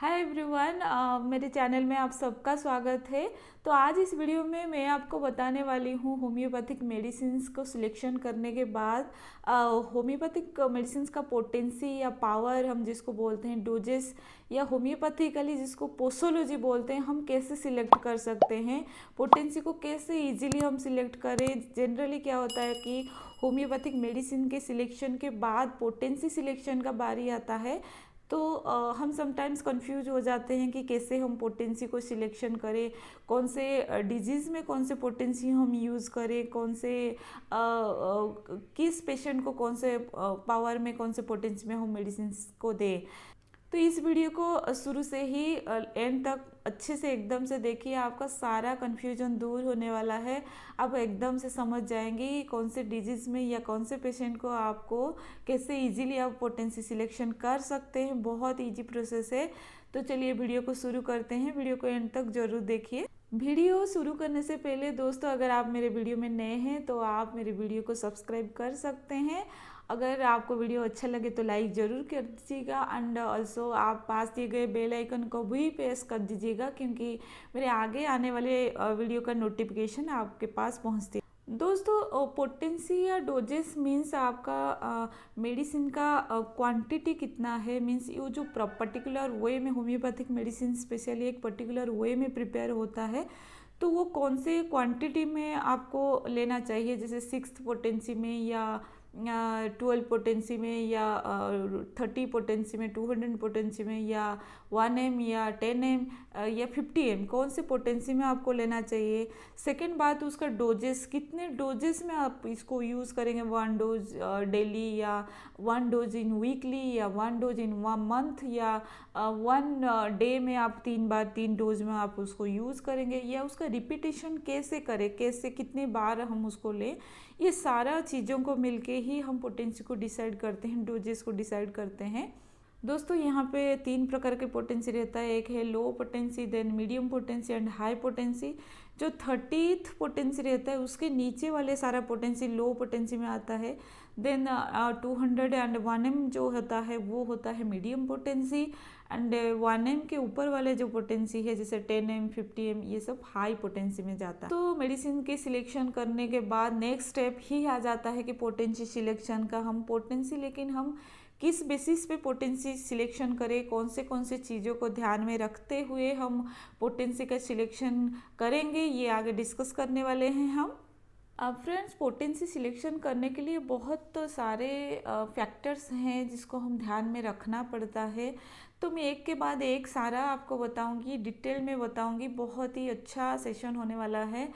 Hi everyone, मेरे channel में आप सबका स्वागत है। तो आज इस वीडियो में मैं आपको बताने वाली हूँ होम्योपैथिक मेडिसिन्स को सिलेक्शन करने के बाद होम्योपैथिक मेडिसिन्स का पोटेंसी या पावर हम जिसको बोलते हैं, डोजेस या होम्योपैथिकली जिसको पोसोलॉजी बोलते हैं, हम कैसे सिलेक्ट कर सकते हैं, पोटेंसी को कैसे इजीली हम सिलेक्ट करें। जनरली क्या होता है कि होम्योपैथिक मेडिसिन के सिलेक्शन के बाद पोटेंसी सिलेक्शन का बारी आता है, तो हम समटाइम्स कंफ्यूज हो जाते हैं कि कैसे हम पोटेंसी को सिलेक्शन करें, कौन से डिजीज़ में कौन से पोटेंसी हम यूज़ करें, कौन से किस पेशेंट को कौन से पावर में कौन से पोटेंसी में हम मेडिसिन को दें। तो इस वीडियो को शुरू से ही एंड तक अच्छे से एकदम से देखिए, आपका सारा कन्फ्यूजन दूर होने वाला है। आप एकदम से समझ जाएंगे कि कौन से डिजीज़ में या कौन से पेशेंट को आपको कैसे इजीली आप पोटेंसी सिलेक्शन कर सकते हैं। बहुत इजी प्रोसेस है। तो चलिए वीडियो को शुरू करते हैं। वीडियो को एंड तक जरूर देखिए। वीडियो शुरू करने से पहले दोस्तों, अगर आप मेरे वीडियो में नए हैं तो आप मेरे वीडियो को सब्सक्राइब कर सकते हैं। अगर आपको वीडियो अच्छा लगे तो लाइक ज़रूर कर दीजिएगा एंड ऑल्सो आप पास दिए गए बेल आइकन को भी प्रेस कर दीजिएगा, क्योंकि मेरे आगे आने वाले वीडियो का नोटिफिकेशन आपके पास पहुंचती है। दोस्तों, पोटेंसी या डोजेस मीन्स आपका मेडिसिन का क्वांटिटी कितना है, मीन्स ये जो पर्टिकुलर वे में होम्योपैथिक मेडिसिन स्पेशली एक पर्टिकुलर वे में प्रिपेयर होता है, तो वो कौन से क्वांटिटी में आपको लेना चाहिए, जैसे 6th पोटेंसी में या 12 पोटेंसी में या 30 पोटेंसी में, 200 पोटेंसी में या 1M या 10M या 50M, कौन से पोटेंसी में आपको लेना चाहिए। सेकेंड बात, उसका डोजेस, कितने डोजेस में आप इसको यूज़ करेंगे, 1 डोज डेली या 1 डोज इन वीकली या 1 डोज इन 1 मंथ या 1 डे में आप 3 बार 3 डोज में आप उसको यूज़ करेंगे, या उसका रिपीटेशन कैसे करें, कैसे कितने बार हम उसको लें। ये सारा चीज़ों को मिलके ही हम पोटेंसी को डिसाइड करते हैं, डोजेस को डिसाइड करते हैं। दोस्तों, यहाँ पे 3 प्रकार के पोटेंसी रहता है। एक है low potency, then medium potency and high potency. जो 30th पोटेंसी रहता है उसके नीचे वाले सारा पोटेंसी लो पोटेंसी में आता है। देन 200 एंड 1M जो होता है वो होता है मीडियम पोटेंसी, एंड 1M के ऊपर वाले जो पोटेंसी है जैसे 10M 50M ये सब हाई पोटेंसी में जाता है। तो मेडिसिन के सिलेक्शन करने के बाद नेक्स्ट स्टेप ही आ जाता है कि पोटेंसी सिलेक्शन का। हम पोटेंसी, लेकिन हम किस बेसिस पे पोटेंसी सिलेक्शन करें, कौन से चीज़ों को ध्यान में रखते हुए हम पोटेंसी का सिलेक्शन करेंगे, ये आगे डिस्कस करने वाले हैं हम। अब फ्रेंड्स, पोटेंसी सिलेक्शन करने के लिए बहुत सारे फैक्टर्स हैं जिसको हम ध्यान में रखना पड़ता है। तो मैं एक के बाद एक सारा आपको बताऊंगी, डिटेल में बताऊंगी। बहुत ही अच्छा सेशन होने वाला है।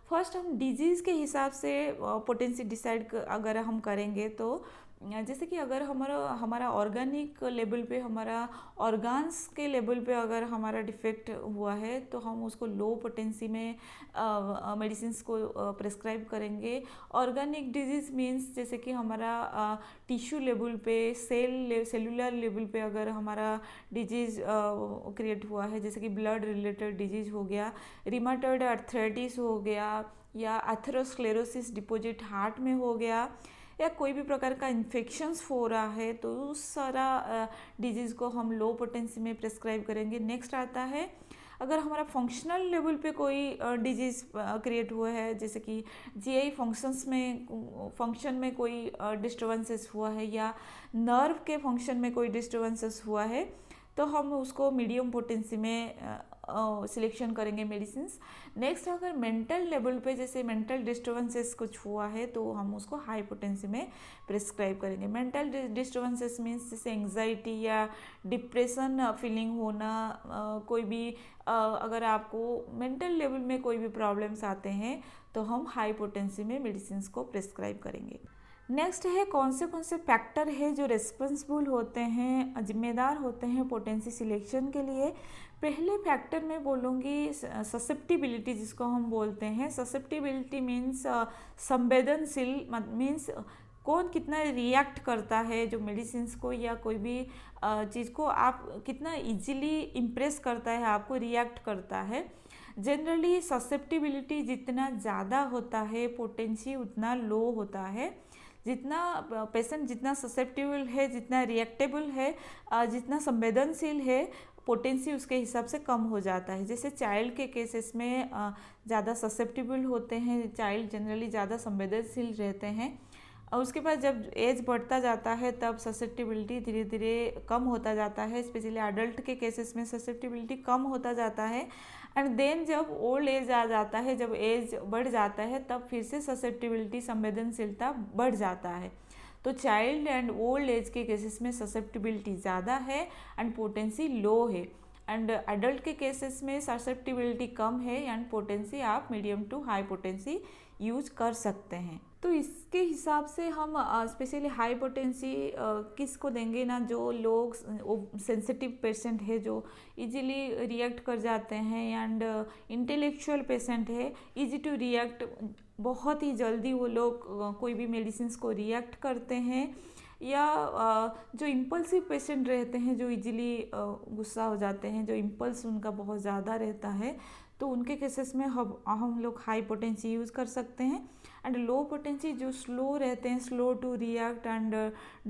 फर्स्ट हम डिजीज़ के हिसाब से पोटेंसी डिसाइड अगर हम करेंगे, तो जैसे कि अगर हमारा ऑर्गेनिक लेवल पे, हमारा ऑर्गन्स के लेवल पे अगर हमारा डिफेक्ट हुआ है तो हम उसको लो पोटेंसी में मेडिसिन्स को प्रेस्क्राइब करेंगे। ऑर्गेनिक डिजीज़ मीन्स जैसे कि हमारा टिश्यू लेवल पे, सेलुलर लेवल पे अगर हमारा डिजीज़ क्रिएट हुआ है, जैसे कि ब्लड रिलेटेड डिजीज़ हो गया, रिमाटॉइड आर्थराइटिस हो गया, या एथेरोस्क्लेरोसिस डिपॉजिट हार्ट में हो गया, या कोई भी प्रकार का इन्फेक्शंस हो रहा है, तो उस सारा डिजीज़ को हम लो पोटेंसी में प्रेस्क्राइब करेंगे। नेक्स्ट आता है, अगर हमारा फंक्शनल लेवल पे कोई डिजीज़ क्रिएट हुआ है, जैसे कि जीआई फंक्शन में कोई डिस्टर्बेंसेस हुआ है, या नर्व के फंक्शन में कोई डिस्टर्बेंसेस हुआ है, तो हम उसको मीडियम पोटेंसी में सिलेक्शन करेंगे मेडिसिन्स। नेक्स्ट, अगर मेंटल लेवल पे जैसे मेंटल डिस्टर्बेंसेस कुछ हुआ है तो हम उसको हाई पोटेंसी में प्रिस्क्राइब करेंगे। मेंटल डिस्टर्बेंसेस मीन्स जैसे एंग्जाइटी या डिप्रेशन फीलिंग होना, कोई भी अगर आपको मेंटल लेवल में कोई भी प्रॉब्लम्स आते हैं तो हम हाई पोटेंसी में मेडिसिन्स को प्रिस्क्राइब करेंगे। नेक्स्ट है, कौन से फैक्टर है जो रिस्पॉन्सिबल होते हैं, जिम्मेदार होते हैं पोटेंसी सिलेक्शन के लिए। पहले फैक्टर मैं बोलूँगी ससेप्टिबिलिटी, जिसको हम बोलते हैं। ससेप्टिबिलिटी मीन्स संवेदनशील, मीन्स कौन कितना रिएक्ट करता है जो मेडिसिन्स को या कोई भी चीज़ को आप कितना इजीली इम्प्रेस करता है, आपको रिएक्ट करता है। जनरली ससेप्टिबिलिटी जितना ज़्यादा होता है पोटेंसी उतना लो होता है। जितना पेशेंट जितना ससेप्टिबल है, जितना रिएक्टेबल है, जितना संवेदनशील है, पोटेंसी उसके हिसाब से कम हो जाता है। जैसे चाइल्ड के केसेस में ज़्यादा ससेप्टिबल होते हैं, चाइल्ड जनरली ज़्यादा संवेदनशील रहते हैं, और उसके बाद जब एज बढ़ता जाता है तब ससेप्टिबिलिटी धीरे धीरे कम होता जाता है। स्पेशली अडल्ट के केसेस में ससेप्टिबिलिटी कम होता जाता है। एंड देन जब ओल्ड एज आ जाता है, जब एज बढ़ जाता है, तब फिर से ससेप्टिबिलिटी, संवेदनशीलता बढ़ जाता है। तो चाइल्ड एंड ओल्ड एज के केसेस में ससेप्टिबिलिटी ज़्यादा है एंड पोटेंसी लो है, एंड अडल्ट के केसेस में ससेप्टिबिलिटी कम है एंड पोटेंसी आप medium to high potency use कर सकते हैं। तो इसके हिसाब से हम स्पेशली हाई पोटेंसी किसको देंगे ना, जो लोग सेंसिटिव पेशेंट है, जो इजीली रिएक्ट कर जाते हैं, एंड इंटेलेक्चुअल पेशेंट है, इजी टू रिएक्ट, बहुत ही जल्दी वो लोग कोई भी मेडिसिन को रिएक्ट करते हैं, या जो इम्पल्सिव पेशेंट रहते हैं, जो इजीली गुस्सा हो जाते हैं, जो इम्पल्स उनका बहुत ज़्यादा रहता है, तो उनके केसेस में हम लोग हाई पोटेंसी यूज़ कर सकते हैं। एंड लो पोटेंसी जो स्लो रहते हैं, slow to react and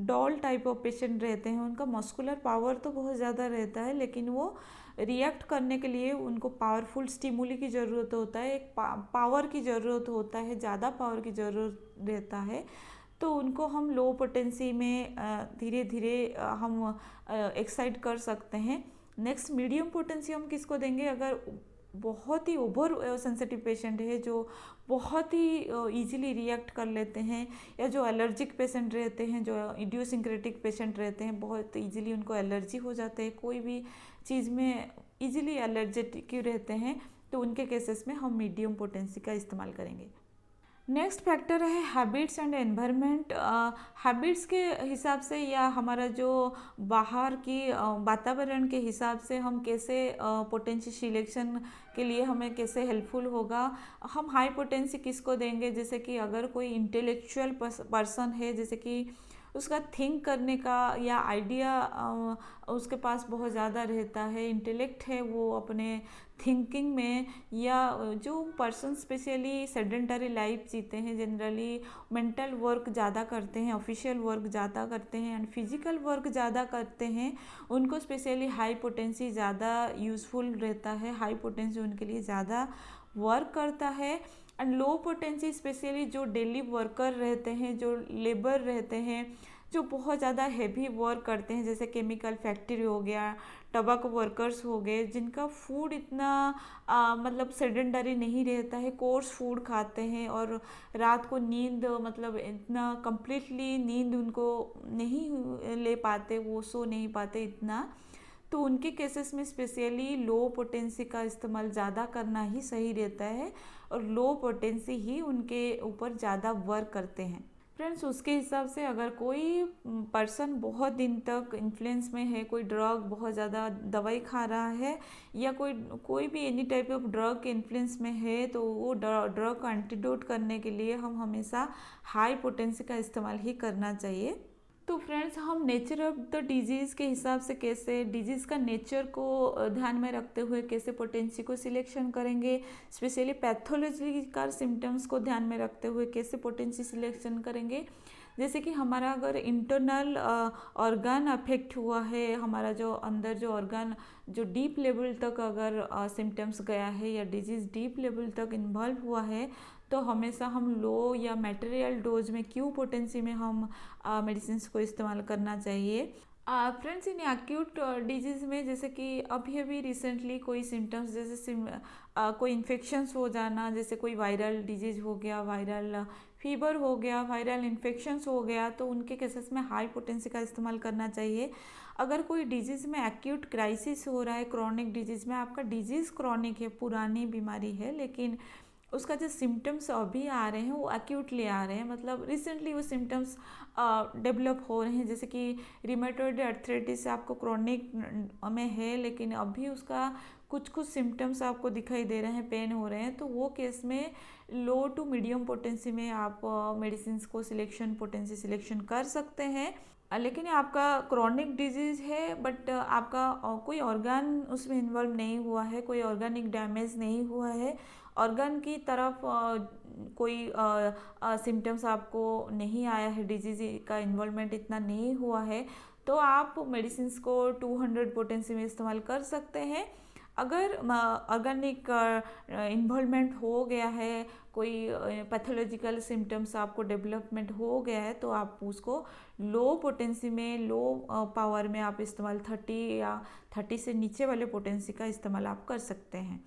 doll type of patient रहते हैं, उनका मस्कुलर पावर तो बहुत ज़्यादा रहता है, लेकिन वो रिएक्ट करने के लिए उनको पावरफुल स्टिमुली की ज़रूरत होता है, एक पावर की ज़रूरत होता है, ज़्यादा पावर की ज़रूरत रहता है। तो उनको हम लो पोटेंसी में धीरे धीरे हम एक्साइट कर सकते हैं। नेक्स्ट मीडियम पोटेंसी हम किसको देंगे, अगर बहुत ही ओवर सेंसिटिव पेशेंट है, जो बहुत ही इजीली रिएक्ट कर लेते हैं, या जो एलर्जिक पेशेंट रहते हैं, जो इडियोसिंक्रेटिक पेशेंट रहते हैं, बहुत इजीली उनको एलर्जी हो जाते हैं, कोई भी चीज़ में इजीली एलर्जेटिक रहते हैं, तो उनके केसेस में हम मीडियम पोटेंसी का इस्तेमाल करेंगे। नेक्स्ट फैक्टर है हैबिट्स एंड एनवायरनमेंट। हैबिट्स के हिसाब से या हमारा जो बाहर की वातावरण के हिसाब से हम कैसे पोटेंसी सिलेक्शन के लिए हमें कैसे हेल्पफुल होगा। हम हाई पोटेंसी किसको देंगे, जैसे कि अगर कोई इंटेलेक्चुअल पर्सन है, जैसे कि उसका थिंक करने का या आइडिया उसके पास बहुत ज़्यादा रहता है, इंटेलेक्ट है वो अपने थिंकिंग में, या जो पर्सन स्पेशली सेडेंटरी लाइफ जीते हैं, जनरली मेंटल वर्क ज़्यादा करते हैं, ऑफिशियल वर्क ज़्यादा करते हैं एंड फिजिकल वर्क ज़्यादा करते हैं, उनको स्पेशली हाई पोटेंसी ज़्यादा यूज़फुल रहता है, हाई पोटेंसी उनके लिए ज़्यादा वर्क करता है। एंड लो पोटेंसी स्पेशली जो डेली वर्कर रहते हैं, जो लेबर रहते हैं, जो बहुत ज़्यादा हैवी वर्क करते हैं, जैसे केमिकल फैक्ट्री हो गया, टबैको वर्कर्स हो गए, जिनका फूड इतना मतलब सेडेंटरी नहीं रहता है, कोर्स फूड खाते हैं और रात को नींद मतलब इतना कम्प्लीटली नींद उनको नहीं ले पाते, वो सो नहीं पाते इतना, तो उनके केसेस में स्पेशली लो पोटेंसी का इस्तेमाल ज़्यादा करना ही सही रहता है, और लो पोटेंसी ही उनके ऊपर ज़्यादा वर्क करते हैं। फ्रेंड्स, उसके हिसाब से अगर कोई पर्सन बहुत दिन तक इन्फ्लुएंस में है, कोई ड्रग बहुत ज़्यादा दवाई खा रहा है, या कोई भी एनी टाइप ऑफ ड्रग के इन्फ्लुएंस में है, तो वो ड्रग का एंटीडोट करने के लिए हम हमेशा हाई पोटेंसी का इस्तेमाल ही करना चाहिए। तो फ्रेंड्स, हम नेचर ऑफ द डिजीज़ के हिसाब से कैसे डिजीज़ का नेचर को ध्यान में रखते हुए कैसे पोटेंसी को सिलेक्शन करेंगे, स्पेशली पैथोलॉजिकल सिम्टम्स को ध्यान में रखते हुए कैसे पोटेंसी सिलेक्शन करेंगे। जैसे कि हमारा अगर इंटरनल ऑर्गन अफेक्ट हुआ है, हमारा जो अंदर जो ऑर्गन जो डीप लेवल तक अगर सिम्टम्स गया है या डिजीज़ डीप लेवल तक इन्वॉल्व हुआ है, तो हमेशा हम लो या मटेरियल डोज में क्यू पोटेंसी में हम मेडिसिन को इस्तेमाल करना चाहिए। फ्रेंड्स, इन एक्यूट डिजीज़ में जैसे कि अभी रिसेंटली कोई सिम्टम्स जैसे कोई इन्फेक्शंस हो जाना, जैसे कोई वायरल डिजीज़ हो गया, वायरल फीवर हो गया, वायरल इन्फेक्शंस हो गया, तो उनके केसेस में हाई पोटेंसी का इस्तेमाल करना चाहिए। अगर कोई डिजीज़ में एक्यूट क्राइसिस हो रहा है, क्रॉनिक डिजीज़ में, आपका डिजीज़ क्रॉनिक है, पुरानी बीमारी है, लेकिन उसका जो सिम्टम्स अभी आ रहे हैं वो एक्यूटली आ रहे हैं, मतलब रिसेंटली वो सिम्टम्स डेवलप हो रहे हैं, जैसे कि रिमेटॉइड आर्थराइटिस आपको क्रॉनिक में है, लेकिन अभी उसका कुछ सिम्टम्स आपको दिखाई दे रहे हैं, पेन हो रहे हैं, तो वो केस में लो टू मीडियम पोटेंसी में आप मेडिसिन को पोटेंसी सिलेक्शन कर सकते हैं। लेकिन आपका क्रॉनिक डिजीज़ है, बट आपका कोई ऑर्गन उसमें इन्वॉल्व नहीं हुआ है, कोई ऑर्गेनिक डैमेज नहीं हुआ है, ऑर्गन की तरफ कोई सिम्टम्स आपको नहीं आया है, डिजीज का इन्वॉल्वमेंट इतना नहीं हुआ है, तो आप मेडिसिन को 200 पोटेंसी में इस्तेमाल कर सकते हैं। अगर ऑर्गेनिक इन्वॉल्वमेंट हो गया है, कोई पैथोलॉजिकल सिम्टम्स आपको डेवलपमेंट हो गया है, तो आप उसको लो पोटेंसी में, लो पावर में आप इस्तेमाल 30 या 30 से नीचे वाले पोटेंसी का इस्तेमाल आप कर सकते हैं।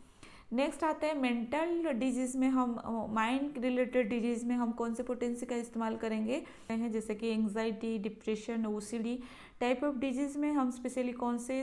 नेक्स्ट आता है मेंटल डिजीज़ में, हम माइंड रिलेटेड डिजीज़ में हम कौन से पोटेंसी का इस्तेमाल करेंगे हैं, जैसे कि anxiety, depression, OCD type of disease में हम स्पेशली कौन से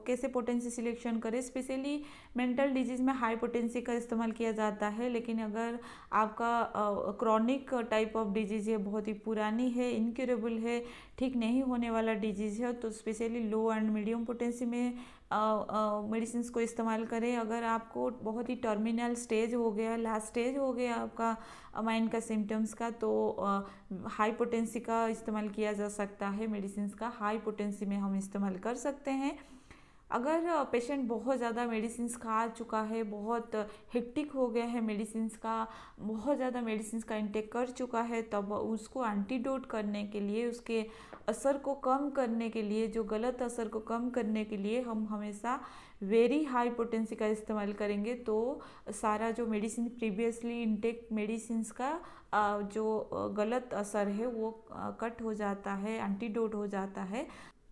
कैसे पोटेंसी सिलेक्शन करें। स्पेशली मेंटल डिजीज़ में हाई पोटेंसी का इस्तेमाल किया जाता है, लेकिन अगर आपका क्रॉनिक टाइप ऑफ डिजीज़ है, बहुत ही पुरानी है, इनक्यूरेबल है, ठीक नहीं होने वाला डिजीज़ है, तो specially low and medium potency में मेडिसिन को इस्तेमाल करें। अगर आपको बहुत ही टर्मिनल स्टेज हो गया, लास्ट स्टेज हो गया आपका माइंड का सिम्टम्स का, तो हाई पोटेंसी का इस्तेमाल किया जा सकता है। मेडिसिन का हाई पोटेंसी में हम इस्तेमाल कर सकते हैं। अगर पेशेंट बहुत ज़्यादा मेडिसिन खा चुका है, बहुत हेक्टिक हो गया है, मेडिसिन का बहुत ज़्यादा मेडिसिन का इंटेक कर चुका है, तब उसको एंटीडोट करने के लिए, उसके असर को कम करने के लिए, जो गलत असर को कम करने के लिए हम हमेशा वेरी हाई पोटेंसी का इस्तेमाल करेंगे। तो सारा जो मेडिसिन प्रीवियसली इंटेक मेडिसिन का जो गलत असर है वो कट हो जाता है, एंटीडोट हो जाता है।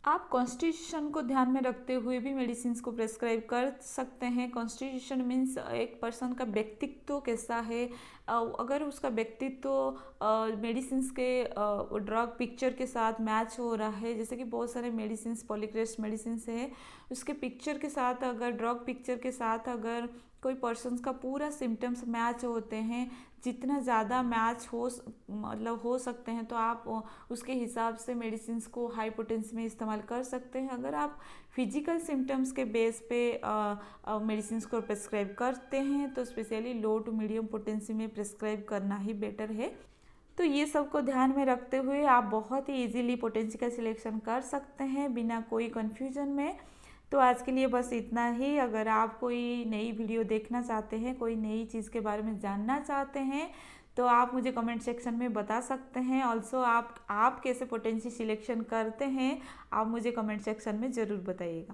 आप कॉन्स्टिट्यूशन को ध्यान में रखते हुए भी मेडिसिन को प्रेस्क्राइब कर सकते हैं। कॉन्स्टिट्यूशन मीन्स एक पर्सन का व्यक्तित्व कैसा है, अगर उसका व्यक्तित्व मेडिसिन के ड्रग पिक्चर के साथ मैच हो रहा है, जैसे कि बहुत सारे मेडिसिन, पॉलीक्रेस्ट मेडिसिन है, उसके पिक्चर के साथ, अगर ड्रग पिक्चर के साथ अगर कोई पर्सन का पूरा सिम्टम्स मैच होते हैं, जितना ज़्यादा मैच हो सकते हैं, तो आप उसके हिसाब से मेडिसिन को हाई पोटेंसी में इस्तेमाल कर सकते हैं। अगर आप फिजिकल सिम्टम्स के बेस पे मेडिसिन को प्रेस्क्राइब करते हैं, तो specially low to medium potency में प्रेस्क्राइब करना ही बेटर है। तो ये सब को ध्यान में रखते हुए आप बहुत ही इजीली पोटेंसी का सिलेक्शन कर सकते हैं बिना कोई कन्फ्यूजन में। तो आज के लिए बस इतना ही। अगर आप कोई नई वीडियो देखना चाहते हैं, कोई नई चीज़ के बारे में जानना चाहते हैं, तो आप मुझे कमेंट सेक्शन में बता सकते हैं। ऑल्सो आप कैसे पोटेंसी सिलेक्शन करते हैं, आप मुझे कमेंट सेक्शन में ज़रूर बताइएगा।